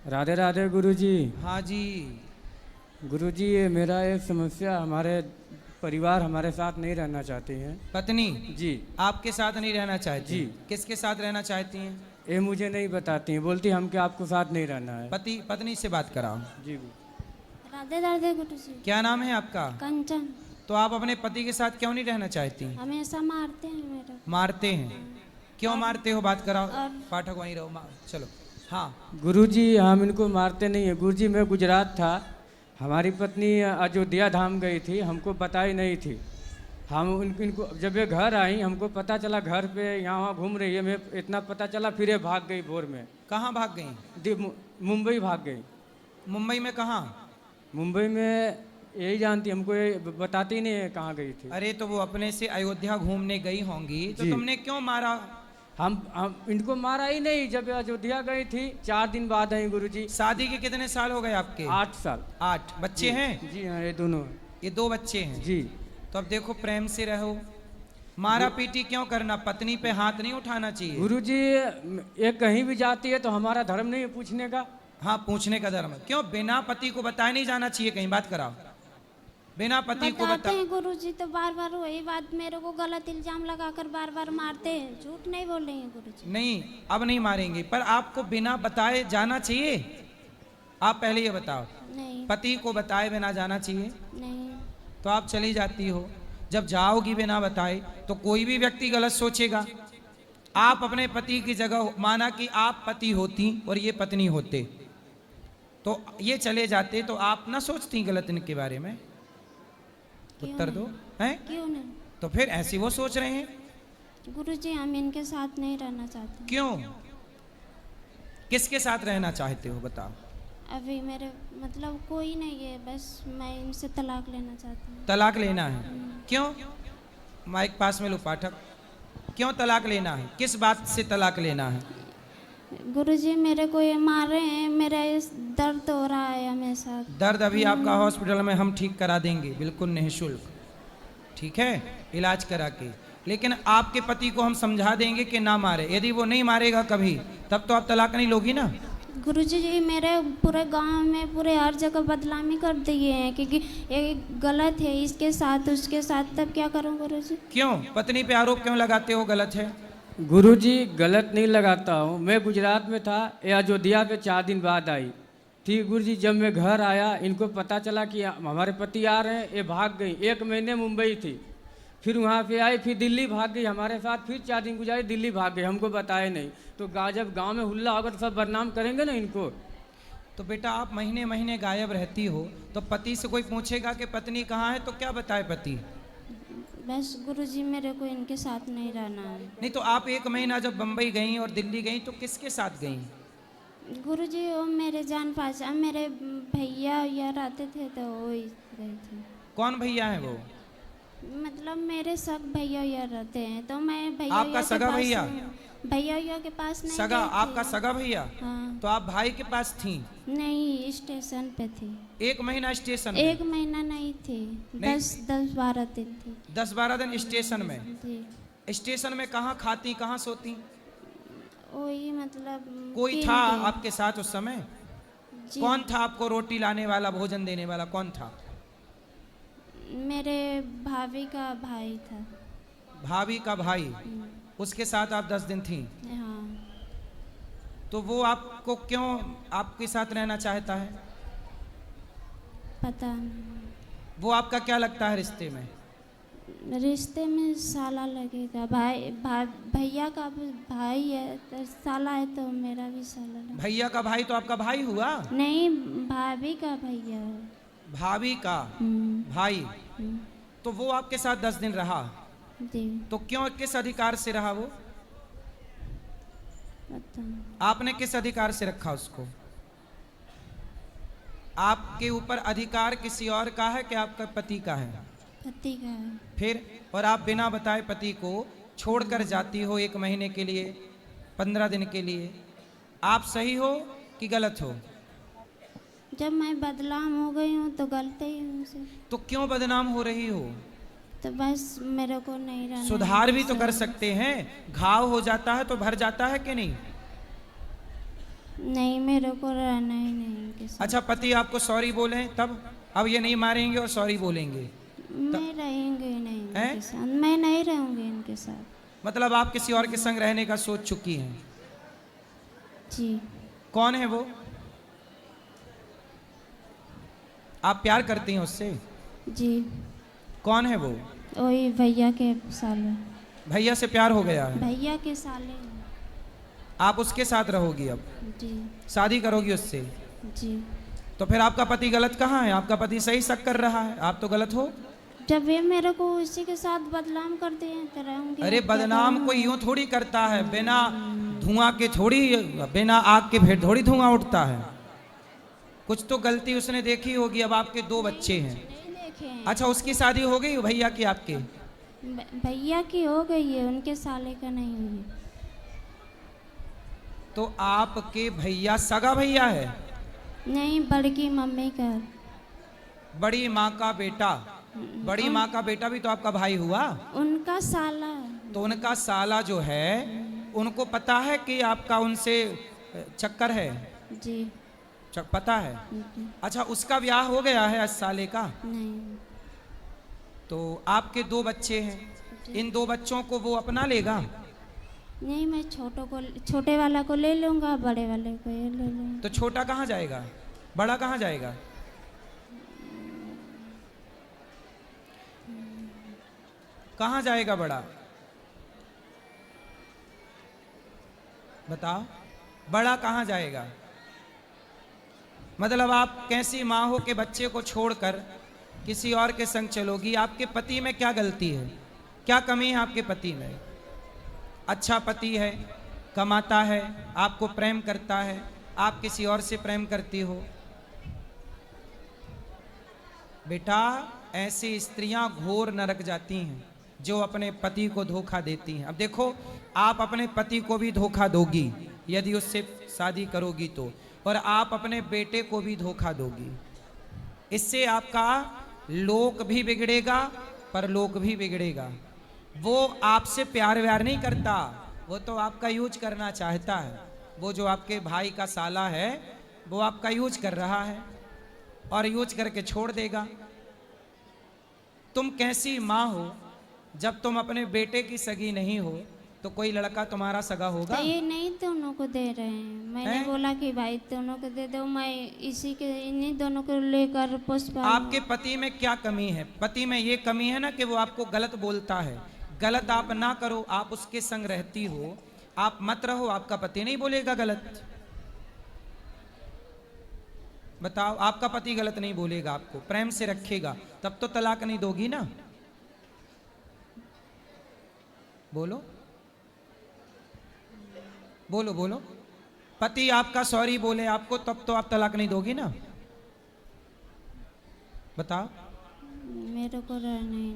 राधे राधे गुरुजी। हाँ जी। गुरुजी, ये मेरा एक समस्या, हमारे परिवार हमारे साथ नहीं रहना चाहती हैं। पत्नी जी। आपके साथ नहीं रहना चाहती? जी। किसके साथ रहना चाहती हैं? ये मुझे नहीं बताती हैं, बोलती हम क्या आपको साथ नहीं रहना है। पति पत्नी से बात कराओ। जी। राधे राधे गुरु जी। क्या नाम है आपका? कंचन। तो आप अपने पति के साथ क्यों नहीं रहना चाहती? हमेशा मारते हैं मेरे। मारते हैं? क्यों मारते हो? बात कराओ। और पाठक वहीं रहो। चलो। हाँ। गुरुजी, हम इनको मारते नहीं है। गुरुजी, मैं गुजरात था, हमारी पत्नी अयोध्या धाम गई थी, हमको बताई नहीं थी। हम इनको जब ये घर आई, हमको पता चला घर पे यहाँ वहाँ घूम रही है, मैं इतना पता चला, फिर ये भाग गई भोर में। कहाँ भाग गई? मुंबई भाग गई। मुंबई में कहाँ? मुंबई में यही जानती, हमको ये बताती नहीं है कहाँ गई थी। अरे तो वो अपने से अयोध्या घूमने गई होंगी, तो जी। तुमने क्यों मारा? हम इनको मारा ही नहीं। जब अयोध्या गई थी 4 दिन बाद आई गुरुजी। शादी के कितने साल हो गए आपके? 8 साल। 8 बच्चे हैं? जी हाँ, ये दोनों। ये 2 बच्चे हैं? जी। तो अब देखो, प्रेम से रहो। मारा पीटी क्यों करना? पत्नी पे हाथ नहीं उठाना चाहिए। गुरुजी, ये कहीं भी जाती है तो हमारा धर्म नहीं है पूछने का। हाँ, पूछने का धर्म है। क्यों बिना पति को बताए नहीं जाना चाहिए कहीं? बात कराओ। बिना पति को बताते बता। हैं गुरु जी, तो बार बार वही बात मेरे को गलत इल्जाम लगाकर बार बार मारते हैं। झूठ नहीं बोल रहे हैं गुरु जी। नहीं, अब नहीं मारेंगे, पर आपको बिना बताए जाना चाहिए? आप पहले ये बताओ, नहीं। पति को बताए बिना जाना चाहिए? नहीं। तो आप चली जाती हो। जब जाओगी बिना बताए तो कोई भी व्यक्ति गलत सोचेगा। आप अपने पति की जगह, माना कि आप पति होती और ये पत्नी होते, तो ये चले जाते, तो आप ना सोचती गलत इनके बारे में? क्यों उत्तर दो। हैं? क्यों नहीं? तो फिर ऐसे वो सोच रहे हैं। गुरु जी, हम इनके साथ नहीं रहना चाहते। क्यों? किसके साथ रहना चाहते हो बताओ? अभी मेरे मतलब कोई नहीं है, बस मैं इनसे तलाक लेना चाहती हूँ। तलाक लेना है? क्यों? माइक पास में लो पाठक। क्यों तलाक लेना है? किस बात से तलाक लेना है? गुरुजी, मेरे को ये मार रहे हैं, मेरा इस दर्द हो रहा है हमेशा। दर्द अभी आपका हॉस्पिटल में हम ठीक करा देंगे, बिल्कुल निःशुल्क। ठीक है, इलाज करा के। लेकिन आपके पति को हम समझा देंगे कि ना मारे। यदि वो नहीं मारेगा कभी, तब तो आप तलाक नहीं लोगी ना? गुरुजी जी, मेरे पूरे गांव में पूरे हर जगह बदनामी कर दिए हैं, क्योंकि ये गलत है, इसके साथ उसके साथ। तब क्या करूं गुरुजी? क्यों पत्नी पे आरोप क्यों लगाते हो? गलत है। गुरुजी, गलत नहीं लगाता हूँ। मैं गुजरात में था, ये अयोध्या पे 4 दिन बाद आई थी। गुरुजी, जब मैं घर आया, इनको पता चला कि हमारे पति आ रहे हैं, ये भाग गई। 1 महीने मुंबई थी, फिर वहाँ पे आई, फिर दिल्ली भाग गई हमारे साथ। फिर 4 दिन गुजारी, दिल्ली भाग गई, हमको बताए नहीं। तो जब गांव में हुल्ला होगा तो सब बदनाम करेंगे ना इनको। तो बेटा, आप महीने महीने गायब रहती हो, तो पति से कोई पूछेगा कि पत्नी कहाँ है, तो क्या बताए पति? बस गुरुजी, मेरे को इनके साथ नहीं रहना है। नहीं तो आप 1 महीना जब बम्बई गई और दिल्ली गई, तो किसके साथ गई? गुरुजी, वो मेरे जान पहचान, मेरे भैया यार आते थे, तो वो ही गए थे। कौन भैया है वो? मतलब मेरे सग भैया यार रहते हैं, तो मैं भैया आपका यार के सगा पास भैया? भैया के पास नहीं सगा? गई थी। आपका सगा भैया? हाँ। तो आप भाई के पास थी? नहीं, स्टेशन पे थी। 1 महीना स्टेशन में? 1 महीना नहीं थी, नहीं? 10-12 दिन थी। 10-12 दिन स्टेशन में? जी। स्टेशन में कहाँ खाती, कहाँ सोती? वही मतलब कोई 3 था दिन। आपके साथ उस समय? जी। कौन था आपको रोटी लाने वाला, भोजन देने वाला? कौन था? मेरे भाभी का भाई था। भाभी का भाई? उसके साथ आप 10 दिन थी? हाँ। तो वो आपको क्यों आपके साथ रहना चाहता है? पता नहीं। वो आपका क्या लगता है रिश्ते में? रिश्ते में साला लगेगा। भैया का भी भाई है, तो साला है, तो मेरा भी साला लगेगा। भैया का भाई तो आपका भाई हुआ? नहीं, भाभी का भैया है। भाभी का भाई? तो वो आपके साथ 10 दिन रहा, जी। तो क्यों, किस अधिकार से रहा वो? पता नहीं। आपने किस अधिकार से रखा उसको? आपके ऊपर अधिकार किसी और का है कि आपका पति का है? पति का है। फिर? और आप बिना बताए पति को छोड़कर जाती हो 1 महीने के लिए, 15 दिन के लिए। आप सही हो कि गलत हो? जब मैं बदनाम हो गई हूँ तो गलती ही उनसे। तो क्यों बदनाम हो रही हो? तो बस मेरे को नहीं रहना। सुधार भी तो कर सकते हैं। घाव हो जाता है तो भर जाता है कि नहीं? नहीं, मेरे को रहना ही नहीं इनके साथ। अच्छा, पति आपको सॉरी बोले तब? अब ये नहीं मारेंगे और सॉरी बोलेंगे? मैं रहेंगे ही नहीं हैं? इनके साथ, मैं नहीं रहूंगी इनके साथ। मतलब आप किसी और के संग रहने का सोच चुकी हैं? जी। कौन है वो? आप प्यार करती हैं उससे? जी, कौन है वो? वही भैया के साले। भैया से प्यार हो गया है? भैया के साले। आप उसके साथ रहोगी? अब जी। शादी करोगी उससे? जी। तो फिर आपका पति गलत कहाँ है? आपका पति सही शक कर रहा है, आप तो गलत हो। जब ये मेरे को उसी के साथ बदनाम करते हैं तो रहूंगी। अरे अब क्या बदनाम करूं? कोई यूं थोड़ी करता है, बिना धुआं के थोड़ी, बिना आग के फिर थोड़ी धुआं उठता है। कुछ तो गलती उसने देखी होगी। अब आपके 2 बच्चे हैं। नहीं देखे हैं। अच्छा, उसकी शादी हो गई भैया की आपके? भैया की हो गई है, उनके साले का नहीं हुई। तो आपके भैया सगा भैया है? नहीं, बड़की मम्मी का। बड़ी माँ का बेटा? बड़ी माँ का बेटा भी तो आपका भाई हुआ। उनका साला। तो उनका साला जो है, उनको पता है कि आपका उनसे चक्कर है? जी। पता है? जी। अच्छा, उसका ब्याह हो गया है 8 साले का? नहीं। तो आपके 2 बच्चे हैं, इन 2 बच्चों को वो अपना लेगा? नहीं, मैं छोटे वाला को ले लूंगा, बड़े वाले को ये ले लूंगा। तो छोटा कहाँ जाएगा? बड़ा कहाँ जाएगा? कहाँ जाएगा बड़ा? बताओ, बड़ा कहाँ जाएगा? मतलब आप कैसी माँ हो कि बच्चे को छोड़कर किसी और के संग चलोगी? आपके पति में क्या गलती है? क्या कमी है आपके पति में? अच्छा पति है, कमाता है, आपको प्रेम करता है, आप किसी और से प्रेम करती हो। बेटा, ऐसी स्त्रियां घोर नरक जाती हैं जो अपने पति को धोखा देती हैं। अब देखो, आप अपने पति को भी धोखा दोगी यदि उससे शादी करोगी तो, और आप अपने बेटे को भी धोखा दोगी। इससे आपका लोक भी बिगड़ेगा, परलोक भी बिगड़ेगा। वो आपसे प्यार व्यार नहीं करता, वो तो आपका यूज करना चाहता है। वो जो आपके भाई का साला है, वो आपका यूज कर रहा है और यूज करके छोड़ देगा। तुम कैसी माँ हो? जब तुम अपने बेटे की सगी नहीं हो तो कोई लड़का तुम्हारा सगा होगा? तो ये नहीं दोनों को दे रहे हैं। मैंने हैं? बोला कि भाई दोनों को दे दो, मैं इसी के इन्हीं दोनों को लेकर पुष्प। आपके पति में क्या कमी है? पति में ये कमी है ना कि वो आपको गलत बोलता है। गलत आप ना करो, आप उसके संग रहती हो, आप मत रहो, आपका पति नहीं बोलेगा गलत। बताओ, आपका पति गलत नहीं बोलेगा, आपको प्रेम से रखेगा, तब तो तलाक नहीं दोगी ना? बोलो बोलो बोलो। पति आपका सॉरी बोले आपको, तब तो आप तलाक नहीं दोगी ना? बताओ। मेरे को रहना ही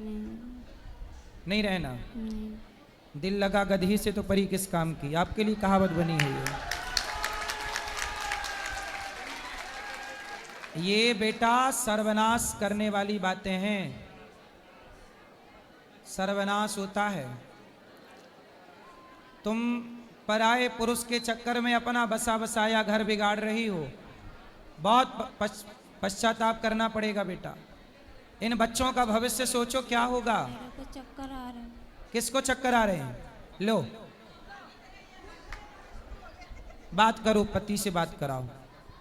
नहीं रहना? नहीं। दिल लगा गधी से तो परी किस काम की, आपके लिए कहावत बनी है ये बेटा सर्वनाश करने वाली बातें हैं। सर्वनाश होता है। तुम पराये पुरुष के चक्कर में अपना बसा बसाया घर बिगाड़ रही हो। बहुत पश्चाताप करना पड़ेगा बेटा। इन बच्चों का भविष्य सोचो, क्या होगा? मेरे को चक्कर आ रहा है। किसको चक्कर आ रहे हैं? लो, बात करो, पति से बात कराओ।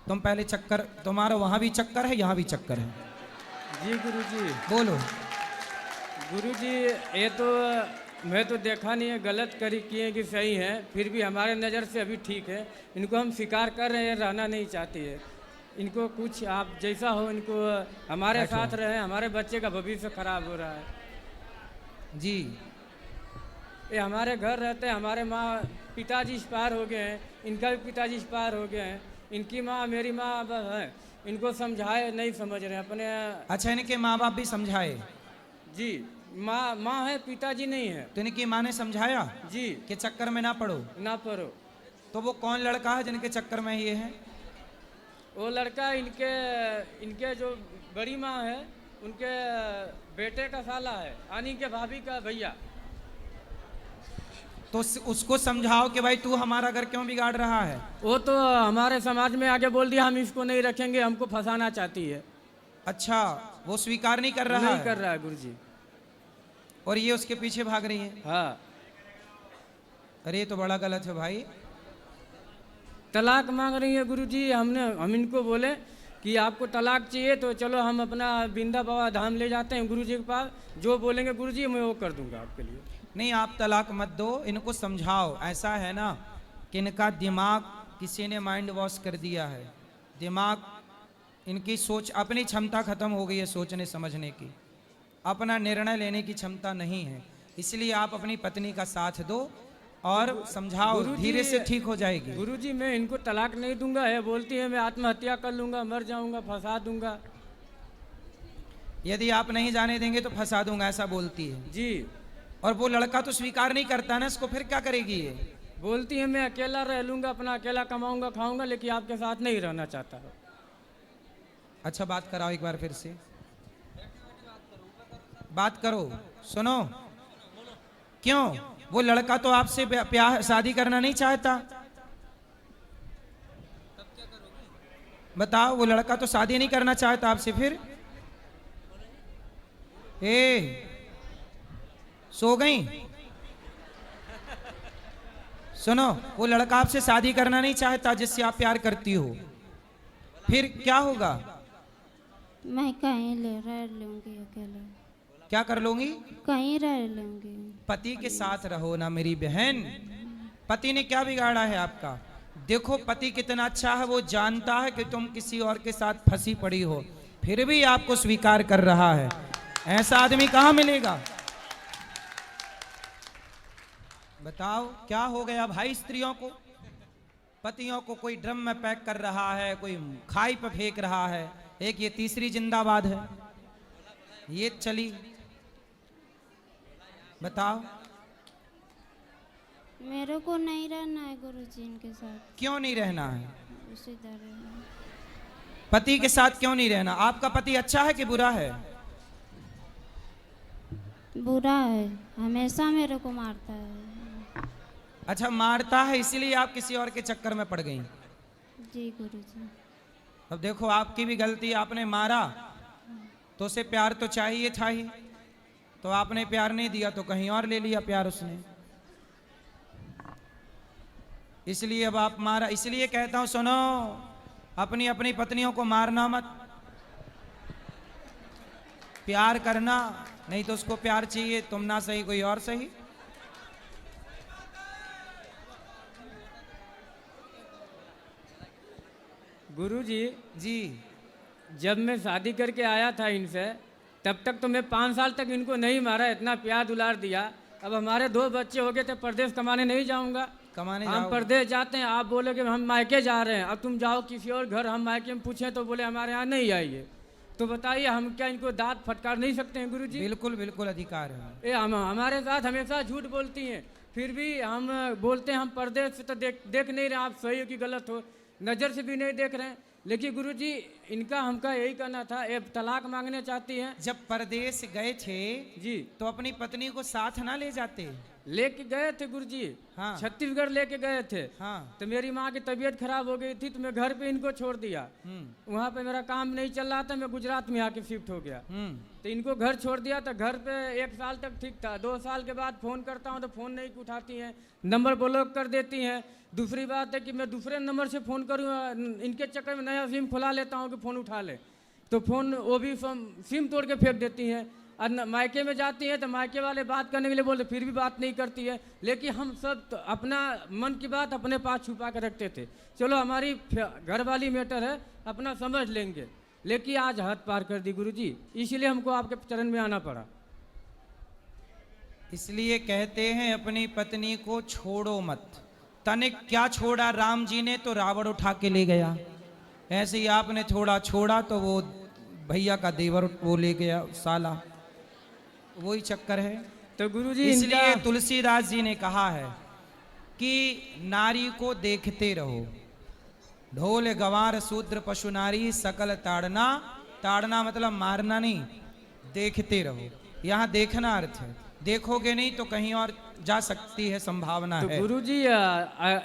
तुम पहले चक्कर, तुम्हारा वहां भी चक्कर है, यहाँ भी चक्कर है। जी गुरुजी। बोलो। गुरुजी, ये तो मैं तो देखा नहीं है, गलत करी किए कि सही है, फिर भी हमारे नज़र से अभी ठीक है। इनको हम स्वीकार कर रहे हैं, रहना नहीं चाहती है। इनको कुछ आप जैसा हो, इनको हमारे साथ रहे। हमारे बच्चे का भविष्य खराब हो रहा है जी। ये हमारे घर रहते हैं। हमारे माँ पिताजी एक्सपायर हो गए हैं, इनका भी पिताजी एक्सपायर हो गए हैं। इनकी माँ मेरी माँ है, इनको समझाए नहीं समझ रहे अपने। अच्छा, इनके माँ बाप भी समझाए? जी, माँ है, पिताजी नहीं है। तो इनकी माँ ने समझाया जी कि चक्कर में ना पड़ो? ना पढ़ो। तो वो कौन लड़का है जिनके चक्कर में ये है? वो लड़का इनके जो बड़ी माँ है, उनके बेटे का साला है, यानी के भाभी का भैया। तो उसको समझाओ कि भाई तू हमारा घर क्यों बिगाड़ रहा है। वो तो हमारे समाज में आके बोल दिया हम इसको नहीं रखेंगे, हमको फंसाना चाहती है। अच्छा, वो स्वीकार नहीं कर रहा नहीं है। कर रहा है गुरुजी। और ये उसके पीछे भाग रही है। हाँ, अरे ये तो बड़ा गलत है भाई। तलाक मांग रही है गुरुजी। हम इनको बोले कि आपको तलाक चाहिए तो चलो हम अपना बिंदा बाबा धाम ले जाते हैं गुरुजी के पास, जो बोलेंगे गुरुजी मैं वो कर दूंगा आपके लिए। नहीं, आप तलाक मत दो, इनको समझाओ। ऐसा है ना कि इनका दिमाग किसी ने माइंड वॉश कर दिया है। दिमाग, इनकी सोच, अपनी क्षमता खत्म हो गई है सोचने समझने की, अपना निर्णय लेने की क्षमता नहीं है। इसलिए आप अपनी पत्नी का साथ दो और समझाओ, गुरुजी, धीरे से ठीक हो जाएगी। गुरुजी मैं इनको तलाक नहीं दूंगा है, बोलती है मैं आत्महत्या कर लूंगा, मर जाऊंगा, फंसा दूंगा। यदि आप नहीं जाने देंगे तो फंसा दूंगा, ऐसा बोलती है जी। और वो लड़का तो स्वीकार नहीं करता ना इसको, फिर क्या करेगी ये। बोलती है मैं अकेला रह लूंगा, अपना अकेला कमाऊंगा खाऊंगा, लेकिन आपके साथ नहीं रहना चाहता है। अच्छा, बात कराओ एक बार फिर से, बात करो, सुनो। क्यों? वो लड़का तो आपसे प्यार शादी करना नहीं चाहता। बताओ, वो लड़का तो शादी नहीं करना चाहता आपसे, फिर सो गई? सुनो, वो लड़का आपसे शादी करना नहीं चाहता जिससे आप प्यार करती हो, फिर क्या होगा? मैं कहीं रह लूंगी अकेले। क्या कर लूंगी? कहीं रह लूंगी। पति के साथ रहो ना मेरी बहन। पति ने क्या बिगाड़ा है आपका? देखो पति कितना अच्छा है, वो जानता है कि तुम किसी और के साथ फंसी पड़ी हो, फिर भी आपको स्वीकार कर रहा है। ऐसा आदमी कहाँ मिलेगा? बताओ क्या हो गया भाई स्त्रियों को, पतियों को कोई ड्रम में पैक कर रहा है, कोई खाई पे फेंक रहा है। एक ये तीसरी जिंदाबाद है, ये चली। बताओ। मेरे को नहीं रहना है गुरुजी इनके साथ। क्यों नहीं रहना है? उसी तरह पति के साथ क्यों नहीं रहना? आपका पति अच्छा है कि बुरा है? बुरा है, हमेशा मेरे को मारता है। अच्छा, मारता है, इसीलिए आप किसी और के चक्कर में पड़ गई। जी गुरुजी। अब देखो आपकी भी गलती, आपने मारा तो उसे प्यार तो चाहिए था ही, तो आपने प्यार नहीं दिया तो कहीं और ले लिया प्यार उसने, इसलिए अब आप मारा। इसलिए कहता हूं सुनो, अपनी अपनी पत्नियों को मारना मत, प्यार करना। नहीं तो उसको प्यार चाहिए, तुम ना सही कोई और सही। गुरुजी जी, जब मैं शादी करके आया था इनसे, तब तक तो मैं 5 साल तक इनको नहीं मारा, इतना प्यार दुलार दिया। अब हमारे 2 बच्चे हो गए थे, परदेश कमाने नहीं जाऊंगा। कमाने हम जाओ। परदेश जाते हैं, आप बोले कि हम मायके जा रहे हैं, अब तुम जाओ किसी और घर। हम मायके में पूछें तो बोले हमारे यहाँ नहीं आइए। तो बताइए हम क्या इनको दांत फटकार नहीं सकते हैं गुरुजी? बिल्कुल बिल्कुल अधिकार है। ये हमारे साथ हमेशा झूठ बोलती हैं, फिर भी हम बोलते हैं हम परदेश से तो देख नहीं रहे, आप सही हो कि गलत हो, नज़र से भी नहीं देख रहे हैं। लेकिन गुरुजी इनका हमका यही कहना था, ये तलाक मांगने चाहती हैं। जब परदेश गए थे जी, तो अपनी पत्नी को साथ ना ले जाते? लेके गए थे गुरुजी। हाँ। छत्तीसगढ़ लेके गए थे। हाँ। तो मेरी माँ की तबीयत खराब हो गई थी, तो मैं घर पे इनको छोड़ दिया। वहाँ पे मेरा काम नहीं चल रहा था, मैं गुजरात में आके शिफ्ट हो गया। तो इनको घर छोड़ दिया, तो घर पे 1 साल तक ठीक था। 2 साल के बाद फ़ोन करता हूँ तो फ़ोन नहीं उठाती हैं, नंबर ब्लॉक कर देती हैं। दूसरी बात है कि मैं दूसरे नंबर से फ़ोन करूँ, इनके चक्कर में नया सिम खुला लेता हूँ कि फ़ोन उठा ले, तो फ़ोन वो भी सिम तोड़ के फेंक देती हैं। और मायके में जाती हैं तो मायके वाले बात करने के लिए बोलते, फिर भी बात नहीं करती है। लेकिन हम सब तो अपना मन की बात अपने पास छुपा कर रखते थे, चलो हमारी घर वाली मैटर है, अपना समझ लेंगे। लेकिन आज हद पार कर दी गुरुजी, इसलिए हमको आपके चरण में आना पड़ा। इसलिए कहते हैं अपनी पत्नी को छोड़ो मत। तनिक क्या छोड़ा राम जी ने, तो रावण उठा के ले गया। ऐसे ही आपने थोड़ा छोड़ा तो वो भैया का देवर वो ले गया साला, वही चक्कर है। तो गुरुजी इसलिए तुलसीदास जी ने कहा है कि नारी को देखते रहो, ढोल गवार शूद्र पशु नारी सकल ताड़ना। ताड़ना मतलब मारना नहीं, देखते रहो। यहाँ देखना अर्थ है, देखोगे नहीं तो कहीं और जा सकती है, संभावना तो है। गुरुजी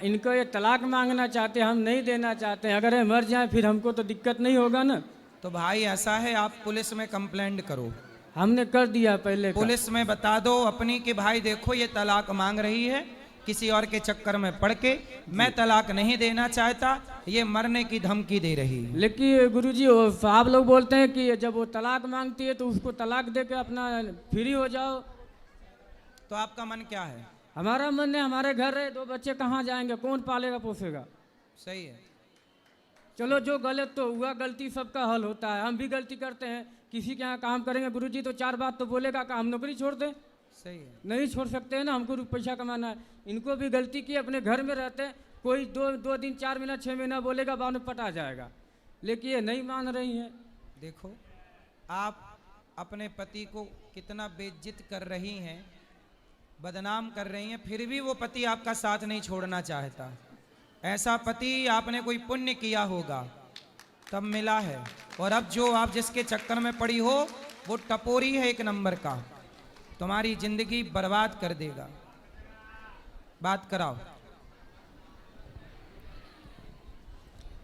इनको ये तलाक मांगना चाहते हैं, हम नहीं देना चाहते हैं। अगर ये मर जाए फिर हमको तो दिक्कत नहीं होगा ना। तो भाई ऐसा है, आप पुलिस में कंप्लेंट करो। हमने कर दिया पहले का। पुलिस में बता दो अपनी कि भाई देखो ये तलाक मांग रही है, किसी और के चक्कर में पड़ के, मैं तलाक नहीं देना चाहता, ये मरने की धमकी दे रही है। लेकिन गुरुजी वो साहब लोग बोलते हैं कि जब वो तलाक मांगती है तो उसको तलाक दे के अपना फ्री हो जाओ। तो आपका मन क्या है? हमारा मन है, हमारे घर है, 2 बच्चे कहाँ जाएंगे, कौन पालेगा पोसेगा। सही है। चलो जो गलत तो हुआ, गलती सबका हल होता है, हम भी गलती करते हैं। किसी के यहाँ काम करेंगे गुरुजी तो 4 बात तो बोलेगा कि हम नौकरी छोड़ दें। सही है। नहीं छोड़ सकते हैं ना, हमको पैसा कमाना है। इनको भी गलती की, अपने घर में रहते हैं, कोई 2 दिन 4 महीना 6 महीना बोलेगा, बाद में पटा जाएगा। लेकिन ये नहीं मान रही हैं। देखो आप अपने पति को कितना बेइज्जत कर रही हैं, बदनाम कर रही हैं, फिर भी वो पति आपका साथ नहीं छोड़ना चाहता। ऐसा पति आपने कोई पुण्य किया होगा तब मिला है, और अब जो आप जिसके चक्कर में पड़ी हो वो टपोरी है, 1 नंबर का, तुम्हारी जिंदगी बर्बाद कर देगा। बात कराओ।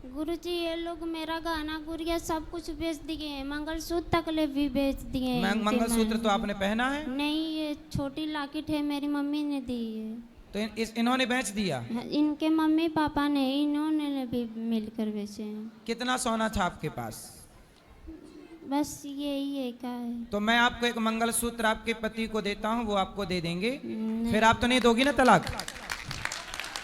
गुरुजी ये लोग मेरा गहना गुड़िया सब कुछ बेच दिए हैं, मंगलसूत्र तक ले भी बेच दिए हैं। मंगलसूत्र तो आपने पहना है? नहीं, ये छोटी लॉकेट है, मेरी मम्मी ने दी है। तो इन्होंने बेच दिया? इनके मम्मी पापा ने, इन्होंने भी मिलकर बेचे हैं। कितना सोना था आपके पास? बस यही है का है। तो मैं आपको एक मंगलसूत्र आपके पति को देता हूँ, वो आपको दे देंगे। नहीं। फिर आप तो नहीं दोगी ना तलाक?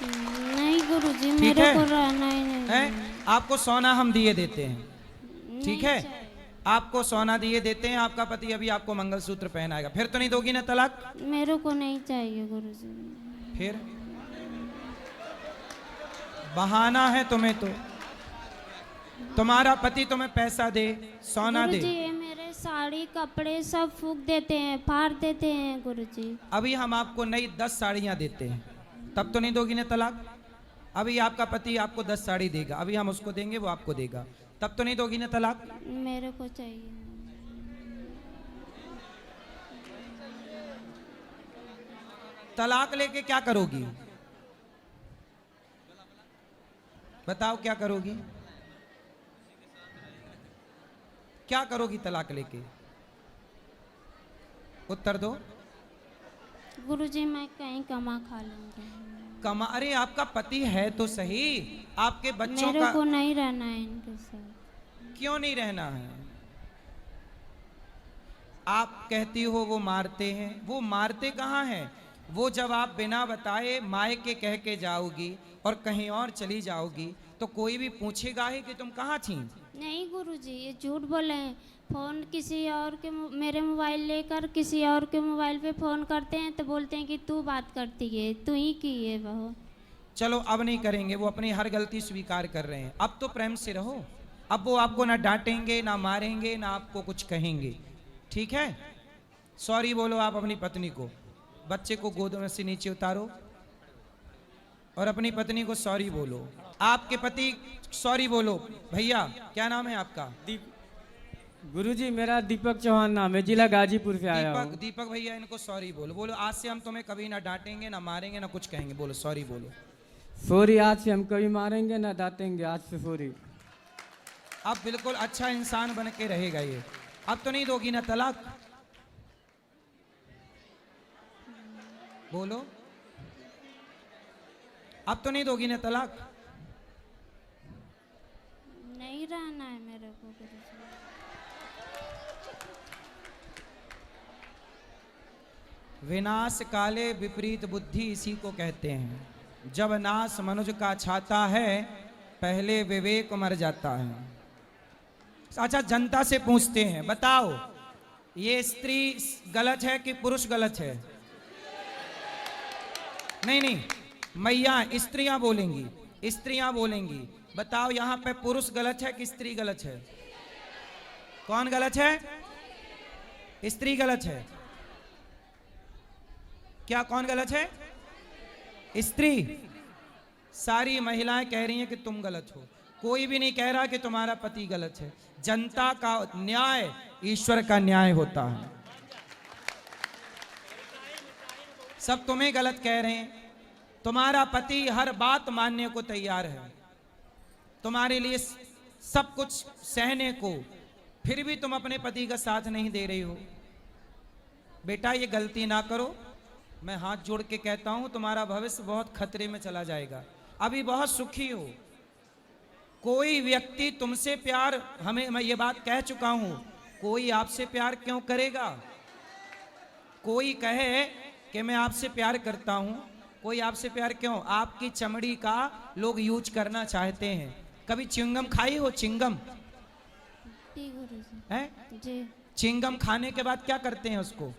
नहीं गुरुजी, ठीक मेरे है? को रहना ही नहीं है? आपको सोना हम दिए देते हैं, ठीक है? आपको सोना दिए देते हैं, आपका पति अभी आपको मंगलसूत्र पहनाएगा। फिर तो नहीं दोगी ना तलाक? मेरे को नहीं चाहिए गुरुजी। फिर बहाना है तुम्हें, तो तुम्हारा पति तुम्हें पैसा दे, सोना दे। गुरुजी ये मेरे साड़ी कपड़े सब फूक देते हैं, फाड़ देते हैं गुरुजी। अभी हम आपको नई 10 साड़ियां देते हैं, तब तो नहीं दोगी ना तलाक? अभी आपका पति आपको 10 साड़ी देगा, अभी हम उसको देंगे, वो आपको देगा, तब तो नहीं दोगी ना तलाक? मेरे को चाहिए। तलाक लेके क्या करोगी? बताओ क्या करोगी? क्या करोगी तलाक लेके? उत्तर दो। गुरुजी मैं कहीं कमा खा लूंगा। कमा? अरे आपका पति है तो सही, आपके बच्चों मेरे का को नहीं रहना है इनके साथ। क्यों नहीं रहना है? आप कहती हो वो मारते हैं, वो मारते कहाँ हैं? वो जब आप बिना बताए मायके कह के जाओगी और कहीं और चली जाओगी तो कोई भी पूछेगा ही कि तुम कहाँ थी। नहीं गुरुजी ये झूठ बोले हैं। फ़ोन किसी और के मेरे मोबाइल लेकर किसी और के मोबाइल पे फ़ोन करते हैं तो बोलते हैं कि तू बात करती है, तू ही की है बहू। चलो अब नहीं करेंगे, वो अपनी हर गलती स्वीकार कर रहे हैं। अब तो प्रेम से रहो, अब वो आपको ना डांटेंगे ना मारेंगे ना आपको कुछ कहेंगे, ठीक है? सॉरी बोलो आप अपनी पत्नी को, बच्चे को गोद में से नीचे उतारो और अपनी पत्नी को सॉरी बोलो। आपके पति सॉरी बोलो। भैया क्या नाम है आपका? गुरुजी मेरा दीपक चौहान नाम है, जिला गाजीपुर से आया हूँ। दीपक भैया इनको सॉरी बोलो। बोलो आज से हम तुम्हें कभी ना डांटेंगे ना मारेंगे ना कुछ कहेंगे। बोलो सॉरी बोलो। सॉरी, आज से हम कभी मारेंगे ना डांटेंगे, आज से सॉरी। अब बिल्कुल अच्छा इंसान बन के रहेगा ये। अब तो नहीं दोगी ना तलाक? बोलो अब तो नहीं दोगी ना तलाक? नहीं रहना है मेरे को गुरुजी। विनाश काले विपरीत बुद्धि इसी को कहते हैं। जब नाश मनुज का छाता है पहले विवेक मर जाता है। अच्छा जनता से पूछते हैं, बताओ ये स्त्री गलत है कि पुरुष गलत है? नहीं मैया स्त्रियां बोलेंगी, स्त्रियां बोलेंगी। बताओ यहाँ पे पुरुष गलत है कि स्त्री गलत है? कौन गलत है? स्त्री गलत है क्या? कौन गलत है? स्त्री। सारी महिलाएं कह रही हैं कि तुम गलत हो, कोई भी नहीं कह रहा कि तुम्हारा पति गलत है। जनता का न्याय ईश्वर का न्याय होता है। सब तुम्हें गलत कह रहे हैं। तुम्हारा पति हर बात मानने को तैयार है, तुम्हारे लिए सब कुछ सहने को, फिर भी तुम अपने पति का साथ नहीं दे रही हो। बेटा ये गलती ना करो, मैं हाथ जोड़ के कहता हूं तुम्हारा भविष्य बहुत खतरे में चला जाएगा। अभी बहुत सुखी हो। कोई व्यक्ति तुमसे प्यार, मैं ये बात कह चुका हूं, कोई आपसे प्यार क्यों करेगा? कोई कहे कि मैं आपसे प्यार करता हूं, कोई आपसे प्यार क्यों? आपकी चमड़ी का लोग यूज करना चाहते हैं। कभी चिंगम खाई हो? चिंगम जी गुरुजी। है? जी। चिंगम खाने के बाद क्या करते हैं? उसको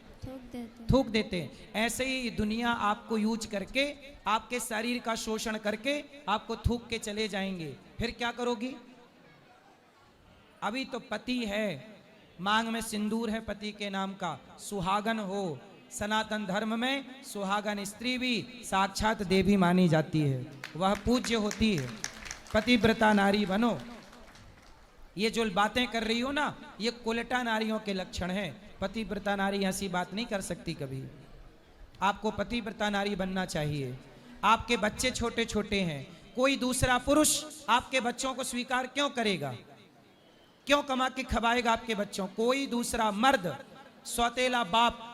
थूक देते हैं। ऐसे ही दुनिया आपको यूज करके, आपके शरीर का शोषण करके आपको थूक के चले जाएंगे। फिर क्या करोगी? अभी तो पति है, मांग में सिंदूर है पति के नाम का, सुहागन हो। सनातन धर्म में सुहागन स्त्री भी साक्षात देवी मानी जाती है, वह पूज्य होती है। पतिव्रता नारी बनो। ये जो बातें कर रही हो ना, ये कुलटा नारियों के लक्षण हैं। पतिव्रता नारी ऐसी बात नहीं कर सकती कभी। आपको पतिव्रता नारी बनना चाहिए। आपके बच्चे छोटे छोटे हैं, कोई दूसरा पुरुष आपके बच्चों को स्वीकार क्यों करेगा? क्यों कमा के खवाएगा आपके बच्चों? कोई दूसरा मर्द, सौतेला बाप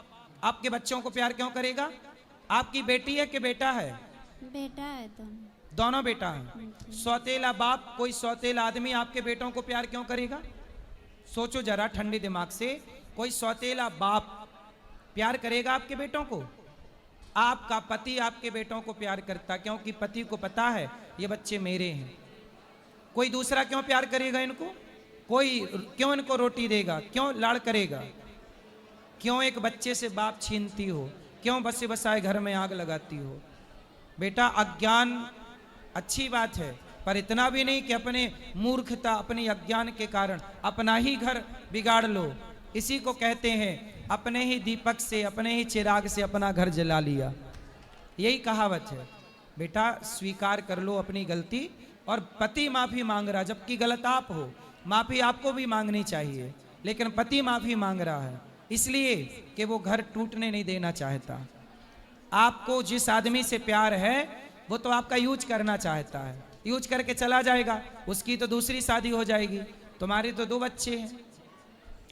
आपके बच्चों को प्यार क्यों करेगा? आपकी बेटी है कि बेटा है? बेटा है दोनों बेटा हैं। सौतेला बाप, कोई सौतेला आदमी आपके बेटों को प्यार क्यों करेगा? सोचो जरा ठंडे दिमाग से। कोई सौतेला बाप प्यार करेगा आपके बेटों को? आपका पति आपके बेटों को प्यार करता, क्योंकि पति को पता है ये बच्चे मेरे हैं। कोई दूसरा क्यों प्यार करेगा इनको? कोई क्यों इनको रोटी देगा? क्यों लाड़ करेगा? क्यों एक बच्चे से बाप छीनती हो? क्यों बसे बसाए घर में आग लगाती हो? बेटा अज्ञान अच्छी बात है, पर इतना भी नहीं कि अपने मूर्खता, अपनी अज्ञान के कारण अपना ही घर बिगाड़ लो। इसी को कहते हैं अपने ही दीपक से, अपने ही चिराग से अपना घर जला लिया। यही कहावत है। बेटा स्वीकार कर लो अपनी गलती। और पति माफी मांग रहा, जबकि गलत आप हो। माफी आपको भी मांगनी चाहिए, लेकिन पति माफी मांग रहा है इसलिए कि वो घर टूटने नहीं देना चाहता। आपको जिस आदमी से प्यार है वो तो आपका यूज करना चाहता है, यूज करके चला जाएगा। उसकी तो दूसरी शादी हो जाएगी, तुम्हारे तो 2 बच्चे हैं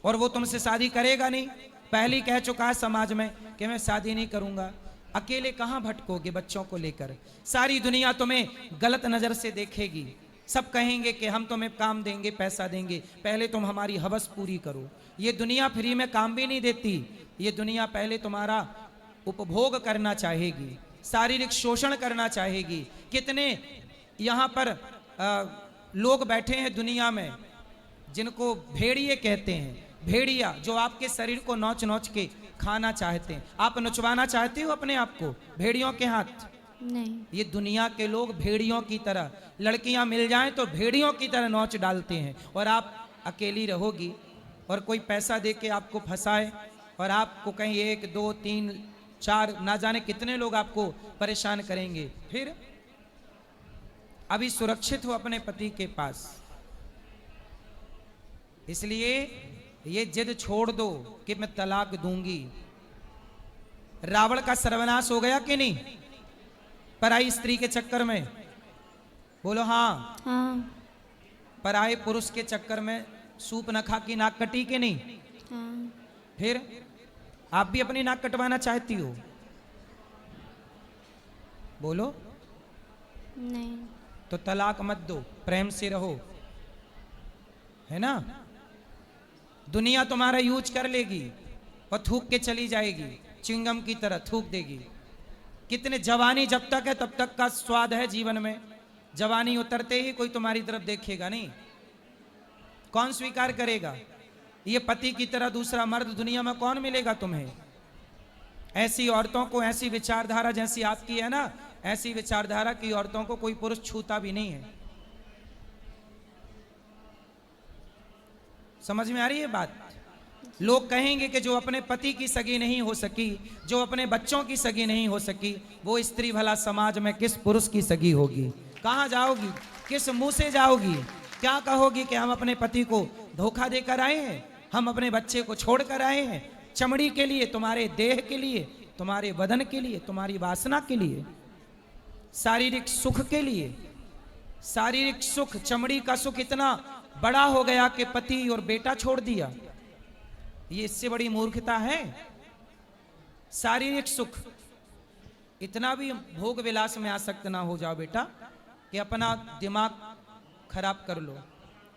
और वो तुमसे शादी करेगा नहीं। पहले कह चुका है समाज में कि मैं शादी नहीं करूंगा। अकेले कहां भटकोगे बच्चों को लेकर? सारी दुनिया तुम्हें गलत नजर से देखेगी। सब कहेंगे कि हम तुम्हें काम देंगे, पैसा देंगे, पहले तुम हमारी हवस पूरी करो। ये दुनिया फ्री में काम भी नहीं देती। ये दुनिया पहले तुम्हारा उपभोग करना चाहेगी, शारीरिक शोषण करना चाहेगी। कितने यहाँ पर लोग बैठे हैं दुनिया में जिनको भेड़िए कहते हैं। भेड़िया जो आपके शरीर को नोच नोच के खाना चाहते हैं। आप नचवाना चाहते हो अपने आप को भेड़ियों के हाथ? नहीं। ये दुनिया के लोग भेड़ियों की तरह, लड़कियां मिल जाएं तो भेड़ियों की तरह नोच डालते हैं। और आप अकेली रहोगी और कोई पैसा दे के आपको फंसाए और आपको कहीं 1 2 3 4 ना जाने कितने लोग आपको परेशान करेंगे। फिर अभी सुरक्षित हो अपने पति के पास, इसलिए ये जिद छोड़ दो कि मैं तलाक दूंगी। रावण का सर्वनाश हो गया कि नहीं पराई स्त्री के चक्कर में? बोलो हाँ। हाँ। पराए पुरुष के चक्कर में सूप न खा की नाक कटी कि नहीं? हाँ। फिर आप भी अपनी नाक कटवाना चाहती हो? बोलो। नहीं। तो तलाक मत दो, प्रेम से रहो, है ना? दुनिया तुम्हारा यूज कर लेगी और थूक के चली जाएगी, चिंगम की तरह थूक देगी। कितने जवानी जब तक है तब तक का स्वाद है जीवन में। जवानी उतरते ही कोई तुम्हारी तरफ देखेगा नहीं। कौन स्वीकार करेगा? ये पति की तरह दूसरा मर्द दुनिया में कौन मिलेगा तुम्हें? ऐसी औरतों को, ऐसी विचारधारा जैसी आपकी है ना, ऐसी विचारधारा की औरतों को कोई पुरुष छूता भी नहीं है। समझ में आ रही है बात? लोग कहेंगे कि जो अपने पति की सगी नहीं हो सकी, जो अपने बच्चों की सगी नहीं हो सकी, वो स्त्री भला समाज में किस पुरुष की सगी होगी? कहां जाओगी? किस मुंह से जाओगी? क्या कहोगी कि हम अपने पति को धोखा देकर आए हैं, हम अपने बच्चे को छोड़कर आए हैं, चमड़ी के लिए, तुम्हारे देह के लिए? तुम्हारे बदन के लिए, तुम्हारी वासना के लिए, शारीरिक सुख के लिए। शारीरिक सुख, चमड़ी का सुख इतना बड़ा हो गया कि पति और बेटा छोड़ दिया। ये इससे बड़ी मूर्खता है। शारीरिक सुख, इतना भी भोग विलास में आसक्त ना हो जाओ बेटा कि अपना दिमाग खराब कर लो।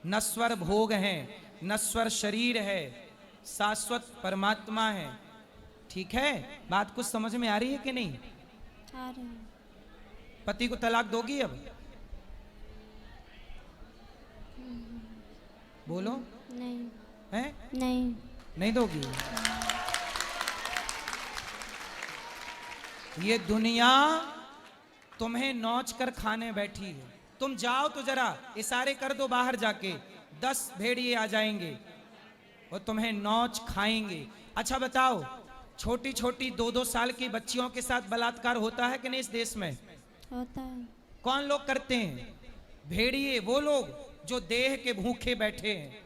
नश्वर भोग है, नश्वर शरीर है, शाश्वत परमात्मा है। ठीक है, बात कुछ समझ में आ रही है कि नहीं? आ रहे हैं। पति को तलाक दोगी अब? बोलो। नहीं। है? नहीं। नहीं दोगी? ये दुनिया तुम्हें नोच कर खाने बैठी है। तुम जाओ तो जरा इशारे कर दो बाहर जाके, 10 भेड़िए आ जाएंगे और तुम्हें नोच खाएंगे। अच्छा बताओ, छोटी छोटी 2-2 साल की बच्चियों के साथ बलात्कार होता है कि नहीं इस देश में? होता है। कौन लोग करते हैं? भेड़िए, वो लोग जो देह के भूखे बैठे हैं।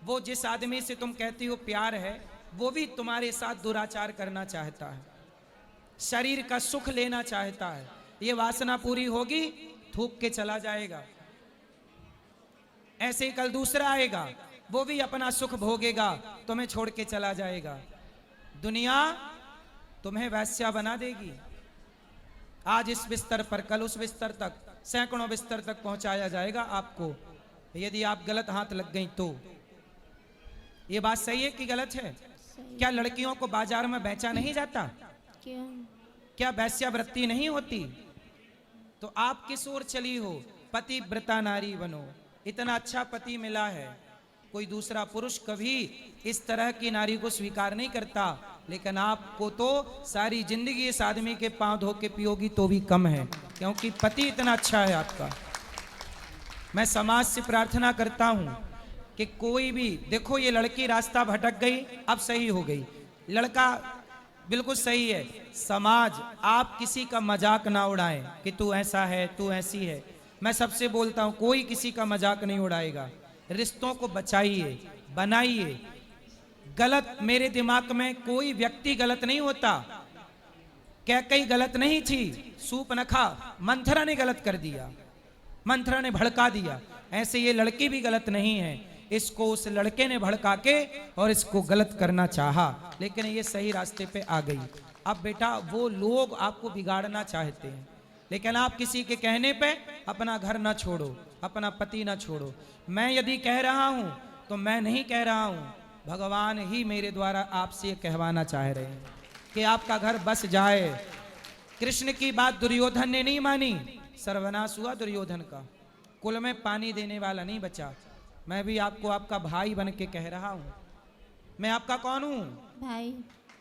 वो जिस आदमी से तुम कहती हो प्यार है, वो भी तुम्हारे साथ दुराचार करना चाहता है, शरीर का सुख लेना चाहता है। ये वासना पूरी होगी, थूक के चला जाएगा। ऐसे ही कल दूसरा आएगा, वो भी अपना सुख भोगेगा, तुम्हें छोड़ के चला जाएगा। दुनिया तुम्हें वैश्या बना देगी। आज इस बिस्तर पर, कल उस बिस्तर तक, सैकड़ों बिस्तर तक पहुंचाया जाएगा आपको, यदि आप गलत हाथ लग गई तो। ये बात सही है कि गलत है? सही। क्या लड़कियों को बाजार में बेचा नहीं जाता? क्यों? क्या वैश्यावृत्ति नहीं होती? तो आप किस ओर चली हो? पतिव्रता नारी बनो। इतना अच्छा पति मिला है, कोई दूसरा पुरुष कभी इस तरह की नारी को स्वीकार नहीं करता, लेकिन आपको तो सारी जिंदगी इस आदमी के पांव धो के पियोगी तो भी कम है, क्योंकि पति इतना अच्छा है आपका। मैं समाज से प्रार्थना करता हूं कि कोई भी, देखो ये लड़की रास्ता भटक गई, अब सही हो गई, लड़का बिल्कुल सही है। समाज, आप किसी का मजाक ना उड़ाएं कि तू ऐसा है, तू ऐसी है। मैं सबसे बोलता हूं, कोई किसी का मजाक नहीं उड़ाएगा। रिश्तों को बचाइए, बनाइए। गलत, मेरे दिमाग में कोई व्यक्ति गलत नहीं होता। कैकई गलत नहीं थी, सूपनखा मंथरा ने गलत कर दिया, मंथरा ने भड़का दिया। ऐसे ये लड़की भी गलत नहीं है, इसको उस लड़के ने भड़का के और इसको गलत करना चाहा, लेकिन ये सही रास्ते पे आ गई। अब बेटा, वो लोग आपको बिगाड़ना चाहते हैं, लेकिन आप किसी के कहने पे अपना घर ना छोड़ो, अपना पति ना छोड़ो। मैं यदि कह रहा हूं तो मैं नहीं कह रहा हूं, भगवान ही मेरे द्वारा आपसे कहवाना चाह रहे हैं कि आपका घर बस जाए। कृष्ण की बात दुर्योधन ने नहीं मानी, सर्वनाश हुआ दुर्योधन का, कुल में पानी देने वाला नहीं बचा। मैं भी आपको आपका भाई बन के कह रहा हूं। मैं आपका कौन हूं? भाई।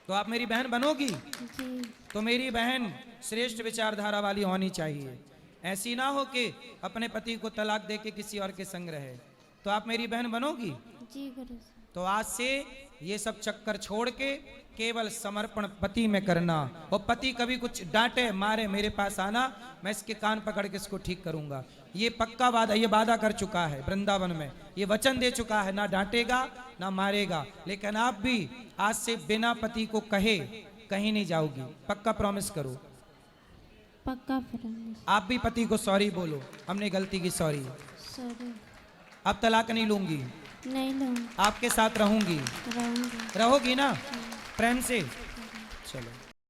तो आप मेरी बहन बनोगी? जी। तो मेरी बहन श्रेष्ठ विचारधारा वाली होनी चाहिए। ऐसी ना हो कि अपने पति को तलाक दे के किसी और के संग रहे। तो आप मेरी बहन बनोगी? जी गुरु। तो आज से ये सब चक्कर छोड़ के केवल समर्पण पति में करना। और पति कभी कुछ डांटे मारे, मेरे पास आना, मैं इसके कान पकड़ के इसको ठीक करूंगा। ये पक्का वादा, ये वादा कर चुका है वृंदावन में, ये वचन दे चुका है, ना डांटेगा ना मारेगा। लेकिन आप भी आज से बिना पति को कहे कहीं नहीं जाओगी, पक्का प्रॉमिस करो। पक्का प्रॉमिस। आप भी पति को सॉरी बोलो, हमने गलती की, सॉरी, सॉरी। अब तलाक नहीं लूंगी, नहीं लूँगी। आपके साथ रहूंगी। रहूँगी। रहोगी ना प्रेम से? चलो।